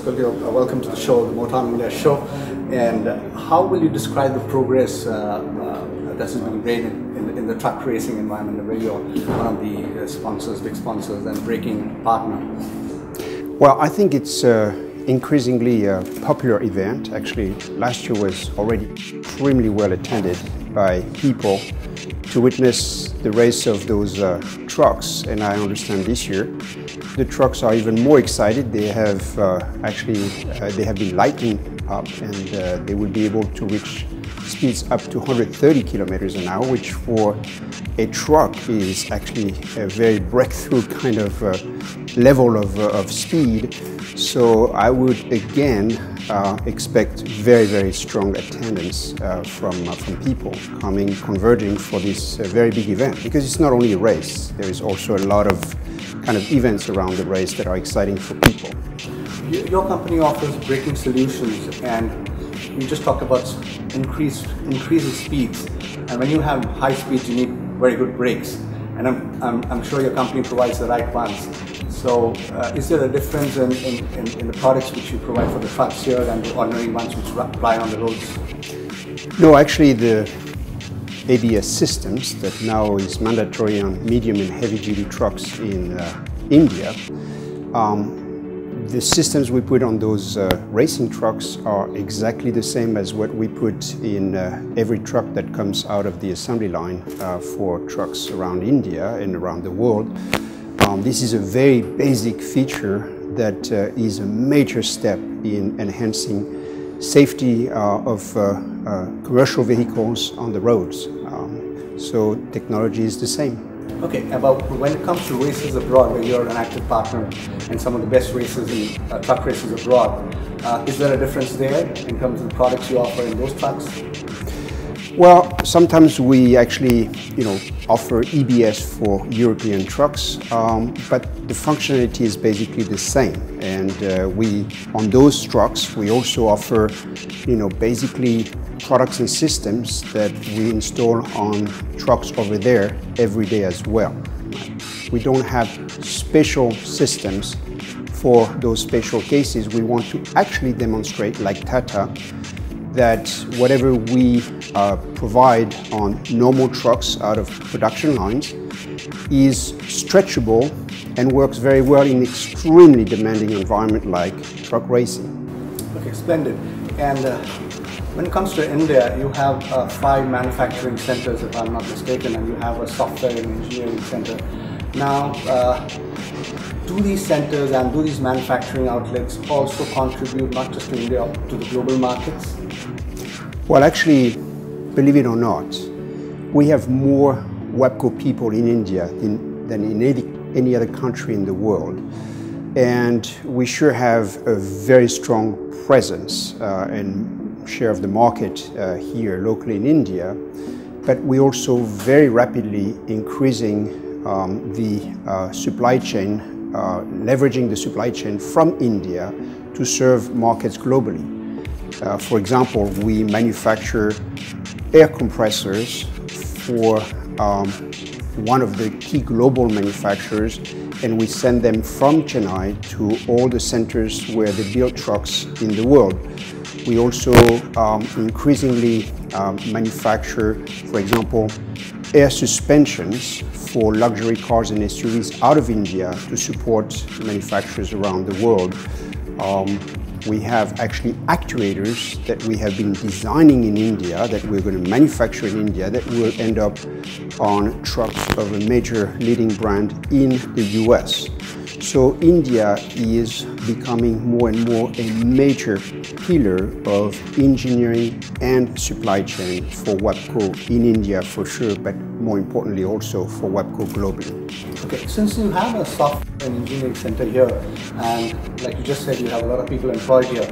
Esculier, welcome to the show, the Motown India show. And how will you describe the progress that has been made in the truck racing environment, where you're one of the sponsors, big sponsors, and braking partner? Well, I think it's increasingly a popular event. Actually, last year was already extremely well attended by people to witness the race of those trucks, and I understand this year the trucks are even more excited. They have they have been lighting up, and they will be able to reach speeds up to 130 kilometers an hour, which for a truck is actually a very breakthrough kind of level of speed. So I would again expect very, very strong attendance from people converging for this very big event, because it's not only a race, there is also a lot of kind of events around the race that are exciting for people. Your company offers braking solutions, and you just talked about increasing speeds, and when you have high speeds you need very good brakes, and I'm sure your company provides the right ones. So is there a difference in the products which you provide for the trucks here and the ordinary ones which apply on the roads? No, actually the ABS systems that now is mandatory on medium and heavy duty trucks in India, the systems we put on those racing trucks are exactly the same as what we put in every truck that comes out of the assembly line for trucks around India and around the world. This is a very basic feature that is a major step in enhancing safety of commercial vehicles on the roads. So technology is the same. Okay, about when it comes to races abroad, where you're an active partner in some of the best races in truck races abroad, is there a difference there in terms of the products you offer in those trucks? Well, sometimes we actually, offer EBS for European trucks, but the functionality is basically the same. And on those trucks, we also offer, basically products and systems that we install on trucks over there every day as well. We don't have special systems for those special cases. We want to actually demonstrate, like Tata, that whatever we provide on normal trucks out of production lines is stretchable and works very well in extremely demanding environment like truck racing. Okay, splendid. And when it comes to India, you have 5 manufacturing centers, if I'm not mistaken, and you have a software and engineering center. Now, do these centers and do these manufacturing outlets also contribute not just to India, to the global markets? Well, actually, believe it or not, we have more Wabco people in India than in any other country in the world. And we sure have a very strong presence and share of the market here locally in India, but we also very rapidly increasing the supply chain, leveraging the supply chain from India to serve markets globally. For example, we manufacture air compressors for one of the key global manufacturers, and we send them from Chennai to all the centers where they build trucks in the world. We also increasingly manufacture, for example, air suspensions for luxury cars and SUVs out of India to support manufacturers around the world. We have actually actuators that we have been designing in India, that we're going to manufacture in India, that will end up on trucks of a major leading brand in the US. So India is becoming more and more a major pillar of engineering and supply chain for Wabco in India for sure, but more importantly also for Wabco globally. Okay, since you have a software and engineering center here, and like you just said, you have a lot of people employed here,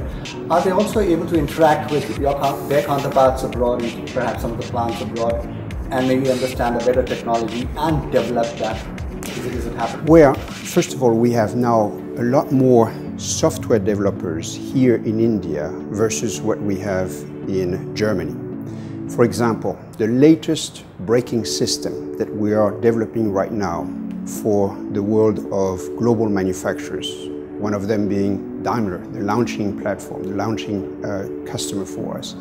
are they also able to interact with their counterparts abroad, in perhaps some of the plants abroad, and maybe understand a better technology and develop that? Is it happening? Well, first of all, we have now a lot more software developers here in India versus what we have in Germany. For example, the latest braking system that we are developing right now for the world of global manufacturers, one of them being Daimler, the launching platform, the launching customer for us.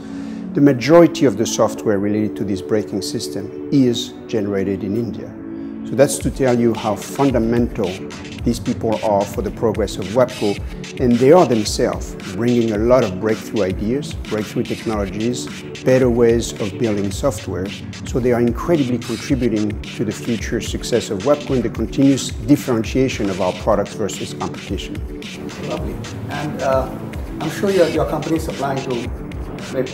The majority of the software related to this braking system is generated in India. So that's to tell you how fundamental these people are for the progress of Wabco, and they are themselves bringing a lot of breakthrough ideas, breakthrough technologies, better ways of building software. So they are incredibly contributing to the future success of Wabco and the continuous differentiation of our products versus competition. Lovely. And I'm sure your company is supplying to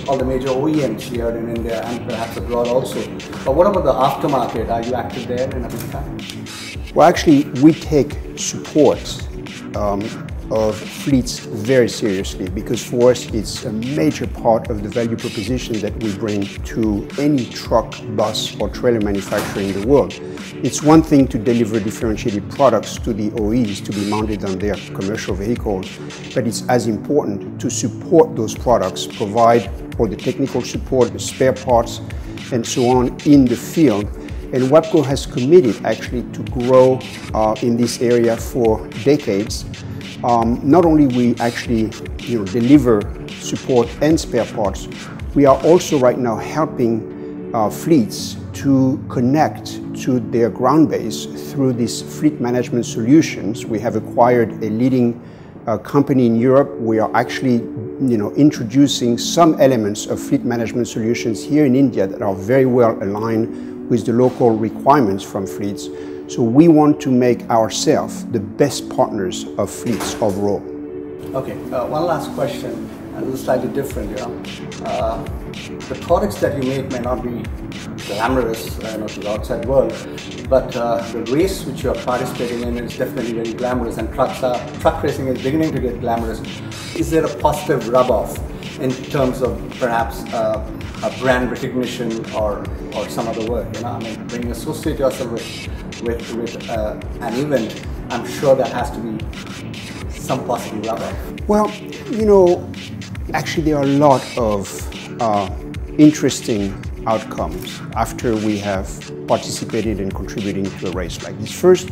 all the major OEMs here in India and perhaps abroad also. But what about the aftermarket? Are you active there in a big time? Well, actually, we take support of fleets very seriously, because for us it's a major part of the value proposition that we bring to any truck, bus or trailer manufacturer in the world. It's one thing to deliver differentiated products to the OEs to be mounted on their commercial vehicles, but it's as important to support those products, provide all the technical support, the spare parts and so on in the field. And Wabco has committed actually to grow in this area for decades. Not only we actually deliver support and spare parts, we are also right now helping fleets to connect to their ground base through these fleet management solutions. We have acquired a leading company in Europe. We are actually introducing some elements of fleet management solutions here in India that are very well aligned with the local requirements from fleets. So we want to make ourselves the best partners of fleets overall. Okay, one last question, and this is slightly different. The products that you make may not be glamorous to the outside world, but the race which you are participating in is definitely very glamorous, and truck racing is beginning to get glamorous. Is there a positive rub-off in terms of perhaps a brand recognition or some other word? I mean, when you associate yourself with an event, I'm sure there has to be some positive rub-off. Well, actually there are a lot of interesting outcomes after we have participated in contributing to a race like this. First,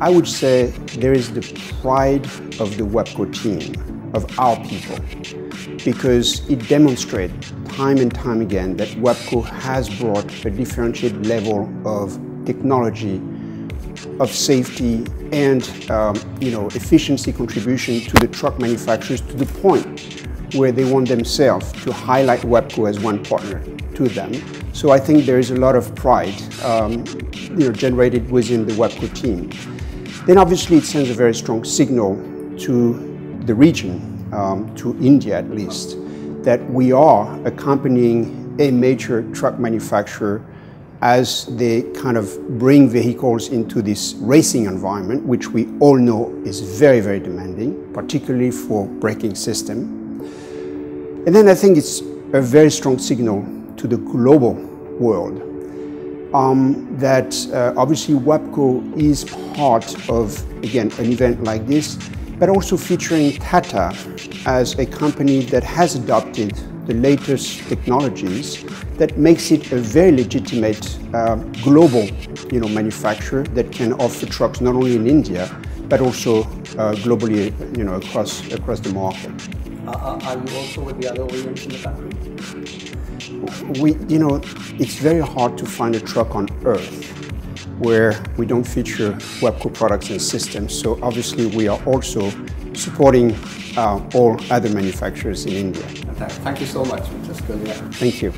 I would say there is the pride of the Wabco team, of our people, because it demonstrates time and time again that Wabco has brought a differentiated level of technology, of safety and efficiency contribution to the truck manufacturers, to the point where they want themselves to highlight Wabco as one partner to them. So I think there is a lot of pride generated within the Wabco team. Then obviously it sends a very strong signal to the region, to India at least, that we are accompanying a major truck manufacturer as they kind of bring vehicles into this racing environment, which we all know is very, very demanding, particularly for braking system. And then I think it's a very strong signal to the global world that obviously Wabco is part of, again, an event like this, but also featuring Tata as a company that has adopted the latest technologies that makes it a very legitimate global manufacturer that can offer trucks not only in India but also globally across the market. Are you also with the other OEMs in the country? It's very hard to find a truck on earth where we don't feature Wabco products and systems. So obviously we are also supporting all other manufacturers in India. Thank you so much, Mr. Esculier. Thank you.